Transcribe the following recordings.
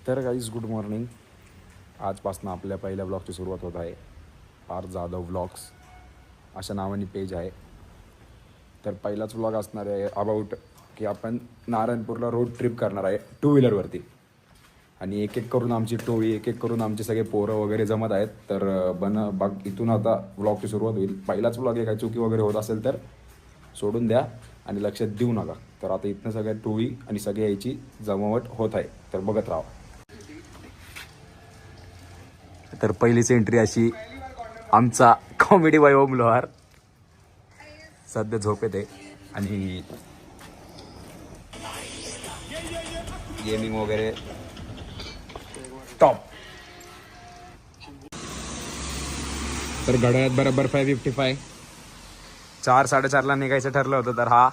तर guys good morning. आजपासून आपल्या पहिल्या ब्लॉगची सुरुवात होत आहे. आर जाधव ब्लॉग्स अशा नावाने पेज आहे. तर पहिलाच ब्लॉग असणार आहे अबाउट की आपण नारायणपूरला रोड ट्रिप करणार आहे 2 व्हीलरवरती. आणि एक एक करून आमची टोळी, एक एक करून आमचे सगळे पोरं वगैरे जमत आहेत. तर बघ इथून आता ब्लॉगची सुरुवात होईल. पहिलाच ब्लॉग आहे, काही चुकी वगैरे होत असेल तर सोडून द्या आणि लक्षात देऊ नका. तर आता इथनं सगळ्या टोळी आणि सगळ्या याची जमावट होत आहे, तर बघत राहा. तर पहिलीच एंट्री अशी आमचा कॉमेडी बाय ओम लोहार सध्या झोपेत आहे आणि गेमिंग वगैरे टॉप. तर घड्याळात बरोबर 5:55. 4-4:30ला निघायचं ठरलं होतं, तर हा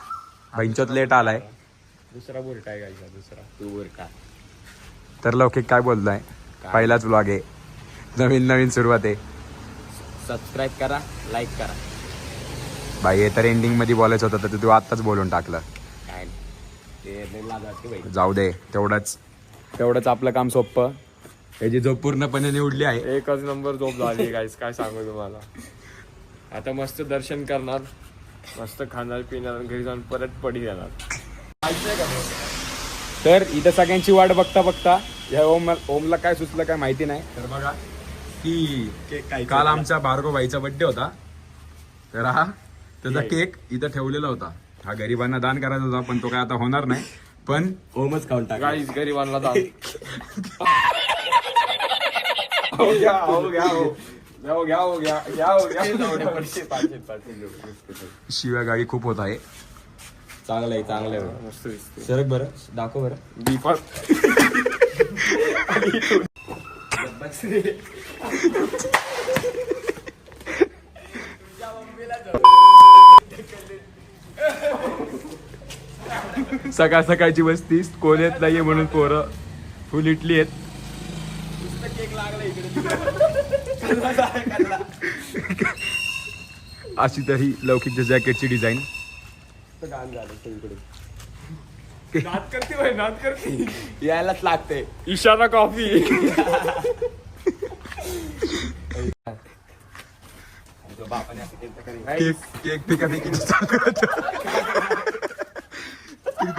भैंचोत लेट आलाय. दुसरा बोरटा आहे गायचा, दुसरा तू बोरटा. तर लौकिक काय बोललाय? पहिलाच ब्लॉग आहे, नवीन सुरुवात आहे. सबस्क्राईब करा, लाईक करा. भाई हे तर एंडिंग मध्ये बोलायचं होतं, तर तू आत्ताच बोलून टाकलं. काय ते लाज वाटते बाई. जाऊ दे, तेवढंच आपलं काम सोपं. याची झोप पूर्णपणे निवडली आहे. एकच नंबर झोप झाली गाईस, काय सांगू तुम्हाला. आता मस्त दर्शन करणार, मस्त खाणार पिणार, घरी जाऊन परत पडी जाणार. तर इथं सगळ्यांची वाट बघता या ओमला काय सुचलं काय माहिती नाही. तर बघा की काल आमच्या भार्गव भाईचा बर्थडे होता, तर हा त्याचा केक इथं ठेवलेला होता. हा गरिबांना दान करायचा होता, पण तो काय आता होणार नाही. पण ओमच खाऊन टाक गाईस, गरीबांना दान. शिव्या गाडी खूप होत आहे. चांगलं आहे मस्त दिसते. सरक बरं, दाखव बरं. दीपक सकाळ सकाळची वस्ती, कोण येत नाहीये म्हणून पोरं फुल इटली आहेत. अशी तरी लौकिकच्या जॅकेटची डिझाईन. नाद करते यायलाच लागते. इशारा कॉफी. केक पिकापिकीची चालू होतं.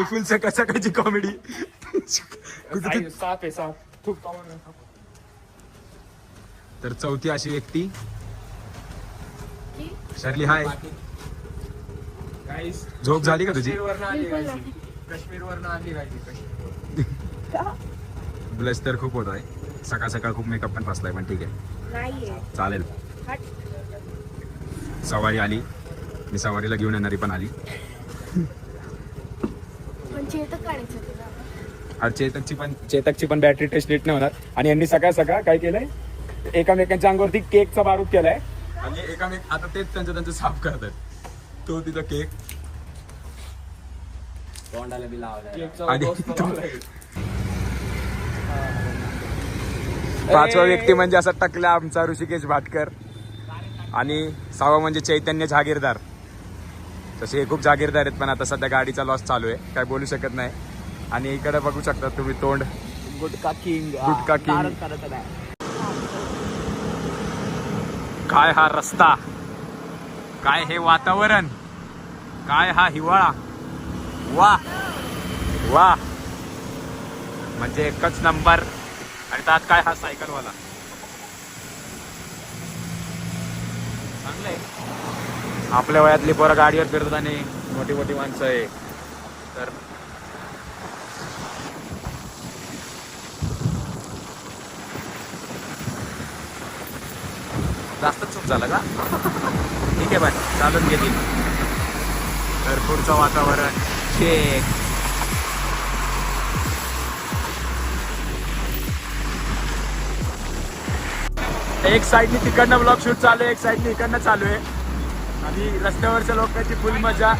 फुल सकाळ सकाळची कॉमेडी. साफ आहे साफ. तर चौथी अशी व्यक्ती शर्ली. हाय, झोप झाली का तुझी? काश्मीरवरनं आली गायची. ब्लश तर खूप होत आहे. सकाळ सकाळ खूप मेकअप पण फसलाय, पण ठीक आहे, चालेल. सवारी आली, मी सवारीला घेऊन येणारी पण आली. चेतकची पण बॅटरी टेस्ट नीट नाही होणार. आणि यांनी सकाळ काय केलंय, एकामेकांच्या अंगावरती केकचा बारूद केलाय आणि एकामेक आता तेच त्यांचं साफ करतात. तो तिचा केक तोंडाला बी लावलाय. पाचवा व्यक्ती म्हणजे असा टकला आमचा ऋषिकेश भाटकर. आणि 6वा म्हणजे चैतन्य जागीरदार. तसे खूप जागीरदार आहेत, पण आता सध्या गाडीचा लॉस चालू आहे, काय बोलू शकत नाही. आणि इकडे बघू शकता तुम्ही तोंड, गुटखा किंग. काय हा रस्ता, काय हे वातावरण, काय हा हिवाळा. वा म्हणजे एकच नंबर. आणि त्यात काय हा सायकलवाला. चांगलंय, आपल्या वयातली पोरं गाडीवर फिरतात आणि मोठी माणसं आहे. तर जास्त चूक झालं का? ठीक आहे, बाय चालून घेतील. तर पुढचं वातावरण चेक. एक साईडनी तिकडनं ब्लॉग शूट चालू आहे, एक साईडनी इकडनं चालू आहे. आणि रस्त्यावरच्या लोकांची फुल मजा.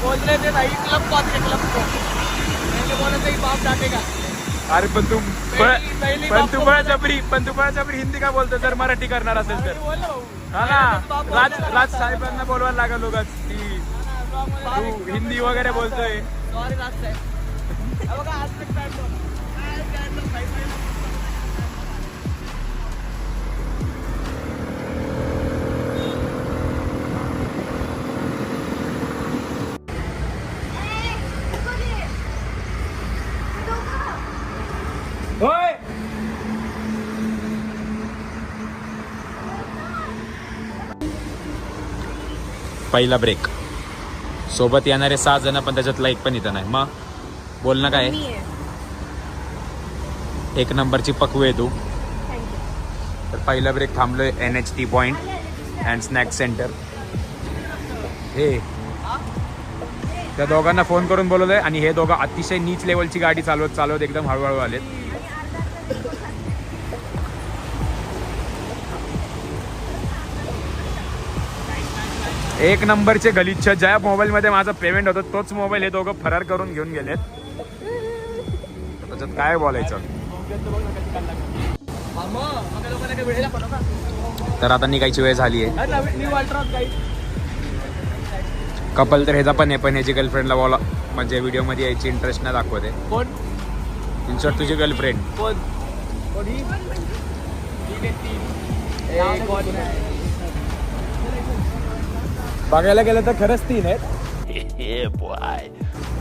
बोल रहे थे भाई क्लब को, अपने क्लब को मैंने बोला था कि बाप डांटेगा। अरे पण तू बळजबरी हिंदी का बोलतो जर मराठी करणार असेल तर हा ना राज साहेबांना बोलवायला लागल लोक की तू हिंदी वगैरे बोलतोय. होय पहिला ब्रेक सोबत येणारे 6 जण पण त्याच्यातला एक पण इथं नाही. मग बोलणं काय एक नंबरची पकू आहे तू. तर पहिला ब्रेक थांबलोय NH T point and snack centre. हे त्या दोघांना फोन करून बोलवलंय आणि हे दोघं अतिशय नीच लेवलची गाडी चालवत एकदम हळूहळू आलेत. एक नंबरचे गलिच्छ. ज्या मोबाईल मध्ये माझं पेमेंट होतं तोच मोबाईल हे दोघं फरार करून घेऊन गेलेत. त्याच्यात काय बोलायचं. तर आता निघायची वेळ झाली आहे. कपल तर ह्याचा पण आहे पण ह्याची गर्लफ्रेंडला बोला म्हणजे व्हिडिओ मध्ये यायची इंटरेस्ट नाही दाखवते. इन शॉर्ट तुझी गर्लफ्रेंड बघायला गेलं तर खरंच 3 आहेत.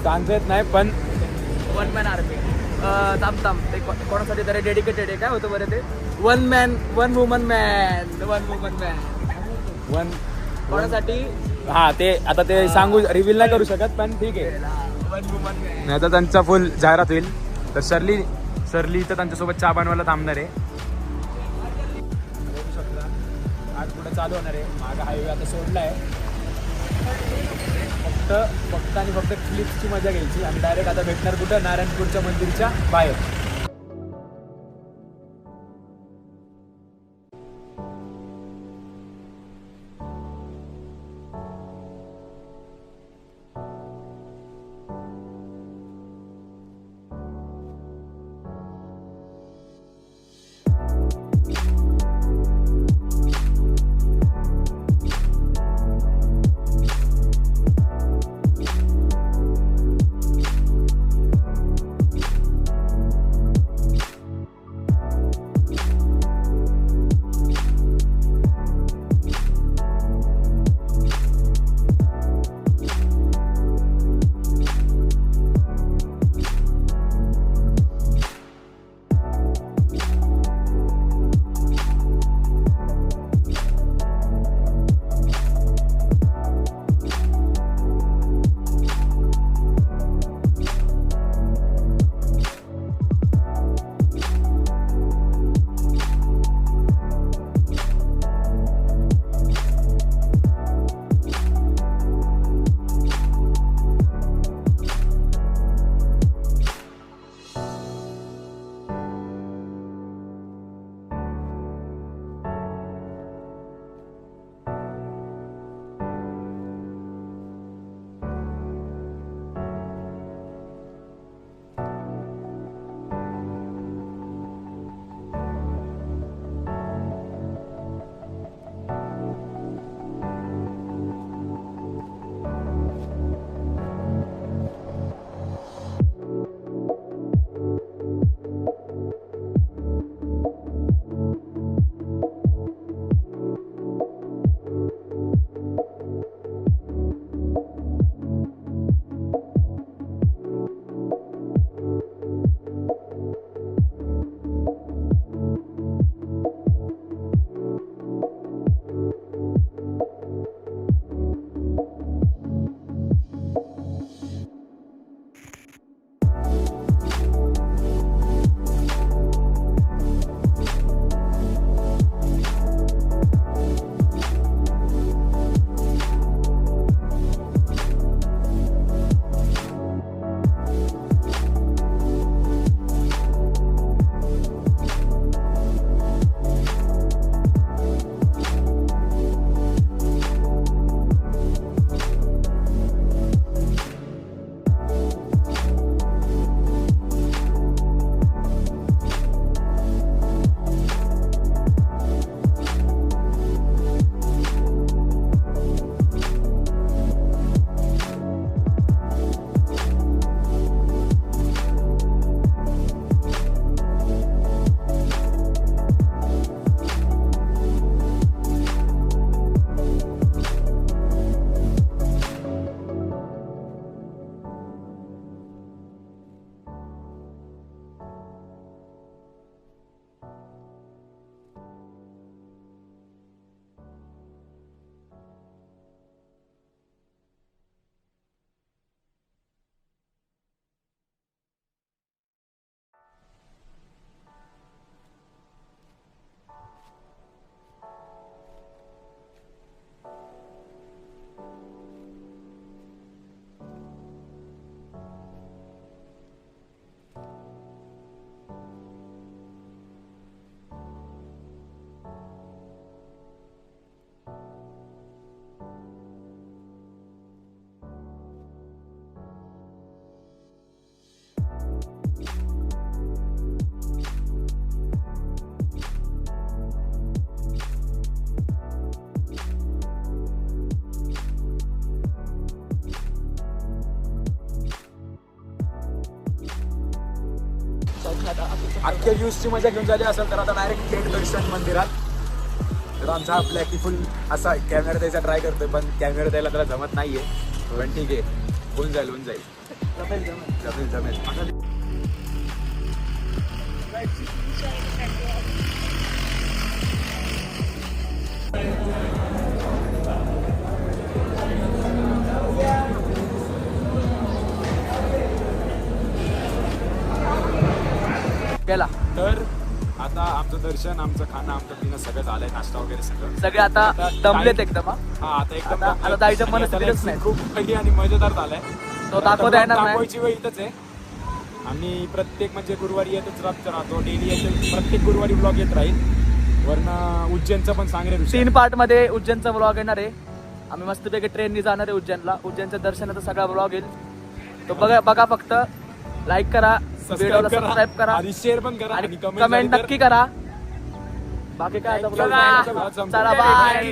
सांगता येत नाही पण वन मॅन आर्मी. थांब ते कोणासाठी तरी डेडिकेटेड आहे. काय होतं बरं ते वन वुमन मॅन वन कोणासाठी. हा ते आता ते सांगू रिव्हील नाही करू शकत पण ठीक आहे. One woman man. नाही तर त्यांचा फुल जाहिरात होईल. तर सरली तर त्यांच्यासोबत चहा बनवायला थांबणार आहे. बघू शकता आज पुढे चालू होणार आहे. मागं हायवे आता सोडला आहे. फक्त आणि फक्त क्लिप्सची मजा घ्यायची आणि डायरेक्ट आता भेटणार कुठं नारायणपूरच्या मंदिरच्या बाहेर. इतक्या व्ह्यूजची मजा घेऊन झाली असेल तर आता डायरेक्ट थेट दर्शन मंदिरात. तर आमचा हा ब्लॅकी फुल असा कॅमेरा द्यायचा ट्राय करतोय पण कॅमेरा द्यायला त्याला जमत नाहीये. पण ठीक आहे, होऊन जाईल होऊन जाईल. जमेल जमेल. गेला. तर आता आमचं दर्शन, आमचं खाणं, आमचं पिणं सगळं झालंय, नाश्ता वगैरे सगळं. सगळे आता दमलेत एकदम. हा आता एकदम आता जायचं मन स्थिरच नाही. खूप पहिली आणि मजेदार झालाय. तो दाखवता येणार नाही. दाखवायची वेळ इथंच आहे. आम्ही प्रत्येक म्हणजे गुरुवारी येतच राहतो. डेली येते, प्रत्येक गुरुवारी ब्लॉग येत राहील. वरनं उज्जैनचं पण सांगरे 3 पार्ट मध्ये उज्जैनचा ब्लॉग येणार आहे. आम्ही मस्तपैकी ट्रेननी जाणार आहे उज्जैनला. उज्जैनच्या दर्शनाचा सगळा ब्लॉग येईल. तो बघा फक्त लाईक करा, व्हिडिओला सबस्क्राईब करा आणि शेअर पण करा आणि आणि कमेंट नक्की करा. बाकी काय आता Thank you. vlog चला बाय.